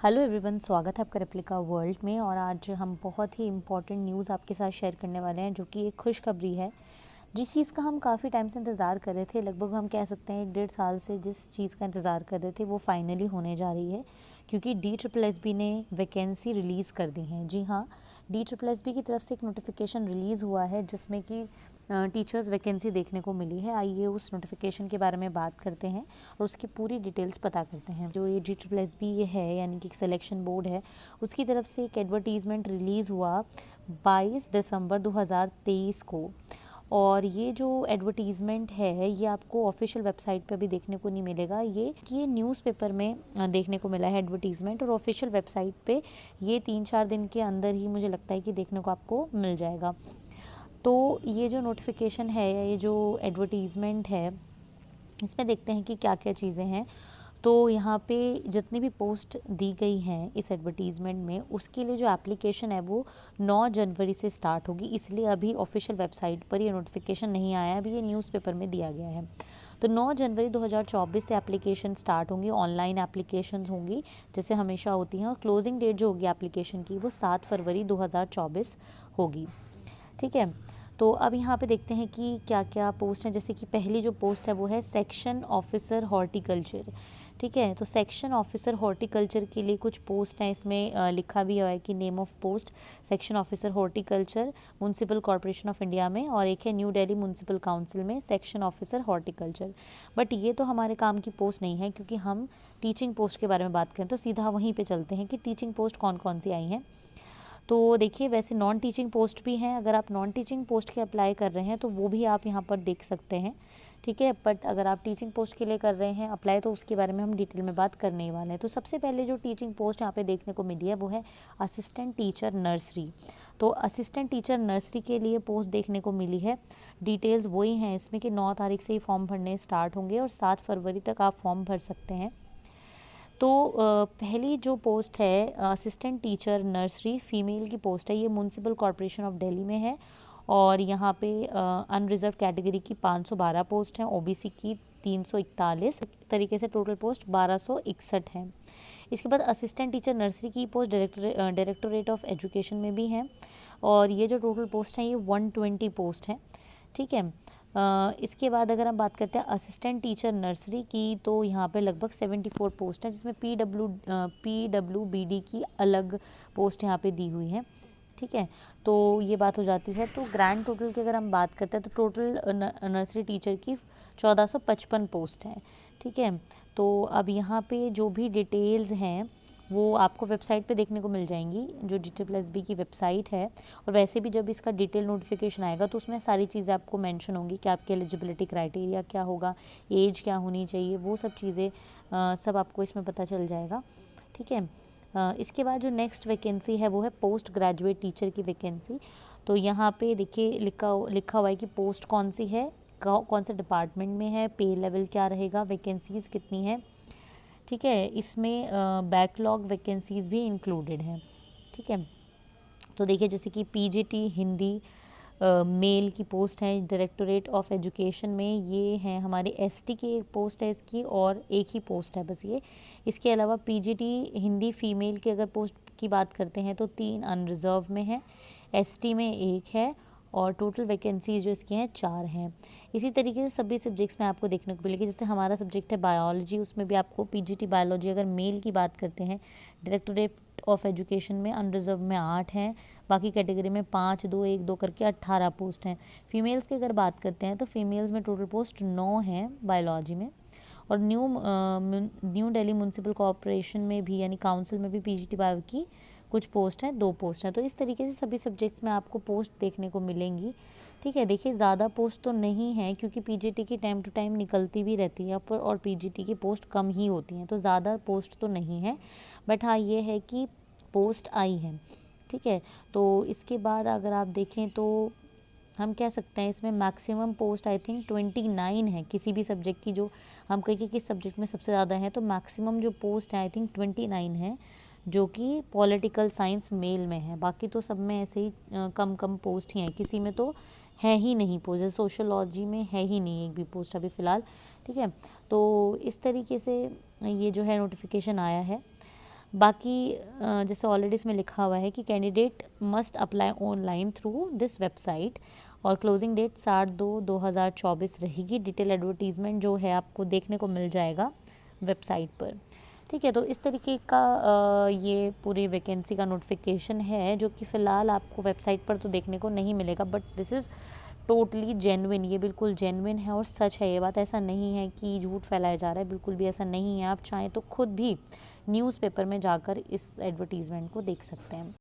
Hello everyone, स्वागत है आपका रेप्लिका वर्ल्ड में। और आज हम बहुत ही इम्पॉर्टेंट न्यूज़ आपके साथ शेयर करने वाले हैं, जो कि एक खुशखबरी है। जिस चीज़ का हम काफ़ी टाइम से इंतज़ार कर रहे थे, लगभग हम कह सकते हैं 1-1.5 साल से जिस चीज़ का इंतज़ार कर रहे थे वो फाइनली होने जा रही है, क्योंकि DSSB ने वैकेंसी रिलीज़ कर दी है। जी हाँ, DSSB की तरफ से एक नोटिफिकेशन रिलीज़ हुआ है जिसमें कि टीचर्स वैकेंसी देखने को मिली है। आइए उस नोटिफिकेशन के बारे में बात करते हैं और उसकी पूरी डिटेल्स पता करते हैं। जो ये DSSB ये है, यानी कि सिलेक्शन बोर्ड है, उसकी तरफ से एक एडवर्टीज़मेंट रिलीज़ हुआ 22 दिसंबर 2023 को। और ये जो एडवर्टीज़मेंट है ये आपको ऑफिशियल वेबसाइट पे भी देखने को नहीं मिलेगा। ये न्यूज़पेपर में देखने को मिला है एडवर्टीज़मेंट, और ऑफिशियल वेबसाइट पे ये 3-4 दिन के अंदर ही मुझे लगता है कि देखने को आपको मिल जाएगा। तो ये जो नोटिफिकेशन है, ये जो एडवर्टीज़मेंट है, इसमें देखते हैं कि क्या क्या चीज़ें हैं। तो यहाँ पे जितनी भी पोस्ट दी गई हैं इस एडवर्टीज़मेंट में, उसके लिए जो एप्लीकेशन है वो 9 जनवरी से स्टार्ट होगी। इसलिए अभी ऑफिशियल वेबसाइट पर ये नोटिफिकेशन नहीं आया, अभी ये न्यूज़पेपर में दिया गया है। तो 9 जनवरी 2024 से एप्लीकेशन स्टार्ट होंगी, ऑनलाइन एप्लीकेशंस होंगी जैसे हमेशा होती हैं। और क्लोजिंग डेट जो होगी एप्लीकेशन की वो 7 फरवरी 2024 होगी। ठीक है, तो अब यहाँ पे देखते हैं कि क्या क्या पोस्ट हैं। जैसे कि पहली जो पोस्ट है वो है सेक्शन ऑफिसर हॉर्टिकल्चर। ठीक है, तो सेक्शन ऑफिसर हॉर्टिकल्चर के लिए कुछ पोस्ट हैं। इसमें लिखा भी हुआ है कि name of post section officer horticulture, municipal corporation of India में, और एक है न्यू दिल्ली म्यूनसिपल काउंसिल में सेक्शन ऑफिसर हॉर्टिकल्चर। बट ये तो हमारे काम की पोस्ट नहीं है, क्योंकि हम टीचिंग पोस्ट के बारे में बात करें तो सीधा वहीं पर चलते हैं कि टीचिंग पोस्ट कौन कौन सी आई हैं। तो देखिए, वैसे नॉन टीचिंग पोस्ट भी हैं। अगर आप नॉन टीचिंग पोस्ट के अप्लाई कर रहे हैं तो वो भी आप यहाँ पर देख सकते हैं। ठीक है, बट अगर आप टीचिंग पोस्ट के लिए कर रहे हैं अप्लाई, तो उसके बारे में हम डिटेल में बात करने ही वाले हैं। तो सबसे पहले जो टीचिंग पोस्ट यहाँ पे देखने को मिली है वो है असिस्टेंट टीचर नर्सरी। तो असिस्टेंट टीचर नर्सरी के लिए पोस्ट देखने को मिली है। डिटेल्स वही हैं इसमें कि 9 तारीख से ही फॉर्म भरने स्टार्ट होंगे और 7 फरवरी तक आप फॉर्म भर सकते हैं। तो पहली जो पोस्ट है असिस्टेंट टीचर नर्सरी फीमेल की पोस्ट है, ये म्यूनसिपल कॉर्पोरेशन ऑफ दिल्ली में है। और यहाँ पे अनरिजर्व कैटेगरी की 512 पोस्ट हैं, ओबीसी की 341 तरीके से टोटल पोस्ट 1261 हैं। इसके बाद असिस्टेंट टीचर नर्सरी की पोस्ट डायरेक्टोरेट ऑफ एजुकेशन में भी है, और ये जो टोटल पोस्ट हैं ये 120 पोस्ट हैं। ठीक है, इसके बाद अगर हम बात करते हैं असिस्टेंट टीचर नर्सरी की, तो यहाँ पे लगभग 74 पोस्ट हैं, जिसमें PWBD की अलग पोस्ट यहाँ पे दी हुई है। ठीक है, तो ये बात हो जाती है। तो ग्रैंड टोटल की अगर हम बात करते हैं तो टोटल नर्सरी टीचर की 1455 पोस्ट हैं। ठीक है, तो अब यहाँ पे जो भी डिटेल्स हैं वो आपको वेबसाइट पे देखने को मिल जाएंगी, जो DSSB की वेबसाइट है। और वैसे भी जब इसका डिटेल नोटिफिकेशन आएगा तो उसमें सारी चीज़ें आपको मेंशन होंगी कि आपके एलिजिबिलिटी क्राइटेरिया क्या होगा, एज क्या होनी चाहिए, वो सब चीज़ें सब आपको इसमें पता चल जाएगा। ठीक है, इसके बाद जो नेक्स्ट वैकेंसी है वो है पोस्ट ग्रेजुएट टीचर की वैकेंसी। तो यहाँ पे देखिए लिखा हुआ है कि पोस्ट कौन सी है, कौन से डिपार्टमेंट में है, पे लेवल क्या रहेगा, वैकेंसीज़ कितनी है। ठीक है, इसमें बैकलॉग वैकेंसीज़ भी इंक्लूडेड हैं। ठीक है, तो देखिए जैसे कि PGT हिंदी मेल की पोस्ट है डायरेक्टोरेट ऑफ एजुकेशन में, ये हैं हमारे ST की एक पोस्ट है इसकी, और एक ही पोस्ट है बस ये। इसके अलावा PGT हिंदी फीमेल की अगर पोस्ट की बात करते हैं तो 3 अनरिजर्व में है, ST में 1 है, और टोटल वैकेंसीज जो इसकी हैं 4 हैं। इसी तरीके से सभी सब्जेक्ट्स में आपको देखने को मिलेगी। जैसे हमारा सब्जेक्ट है बायोलॉजी, उसमें भी आपको PGT बायोलॉजी अगर मेल की बात करते हैं डायरेक्टोरेट ऑफ एजुकेशन में अनरिजर्व में 8 हैं, बाकी कैटेगरी में 5, 2, 1, 2 करके 18 पोस्ट हैं। फीमेल्स की अगर बात करते हैं तो फीमेल्स में टोटल पोस्ट 9 हैं बायोलॉजी में। और न्यू दिल्ली म्यूनसिपल कॉर्पोरेशन में भी यानी काउंसिल में भी PGT बायो की कुछ पोस्ट हैं, 2 पोस्ट हैं। तो इस तरीके से सभी सब्जेक्ट्स में आपको पोस्ट देखने को मिलेंगी। ठीक है, देखिए ज़्यादा पोस्ट तो नहीं है, क्योंकि PGT की टाइम टू टाइम निकलती भी रहती है पर, और PGT की पोस्ट कम ही होती हैं, तो ज़्यादा पोस्ट तो नहीं है। बट हाँ, ये है कि पोस्ट आई है। ठीक है, तो इसके बाद अगर आप देखें तो हम कह सकते हैं इसमें मैक्सिमम पोस्ट आई थिंक 29 है किसी भी सब्जेक्ट की। जो हम कहें कि किस सब्जेक्ट में सबसे ज़्यादा है, तो मैक्सिमम जो पोस्ट है आई थिंक 29 है, जो कि पॉलिटिकल साइंस मेल में है। बाकी तो सब में ऐसे ही कम कम पोस्ट ही हैं, किसी में तो है ही नहीं पोस्ट, जैसे सोशोलॉजी में है ही नहीं एक भी पोस्ट अभी फ़िलहाल। ठीक है, तो इस तरीके से ये जो है नोटिफिकेशन आया है। बाकी जैसे ऑलरेडी इसमें लिखा हुआ है कि candidate must apply online through this website और क्लोजिंग डेट 7/2/2024 रहेगी। डिटेल एडवर्टीज़मेंट जो है आपको देखने को मिल जाएगा वेबसाइट पर। ठीक है, तो इस तरीके का ये पूरी वैकेंसी का नोटिफिकेशन है जो कि फ़िलहाल आपको वेबसाइट पर तो देखने को नहीं मिलेगा, but this is totally genuine, ये बिल्कुल जेन्युइन है और सच है ये बात। ऐसा नहीं है कि झूठ फैलाया जा रहा है, बिल्कुल भी ऐसा नहीं है। आप चाहें तो खुद भी न्यूज़पेपर में जाकर इस एडवर्टीज़मेंट को देख सकते हैं।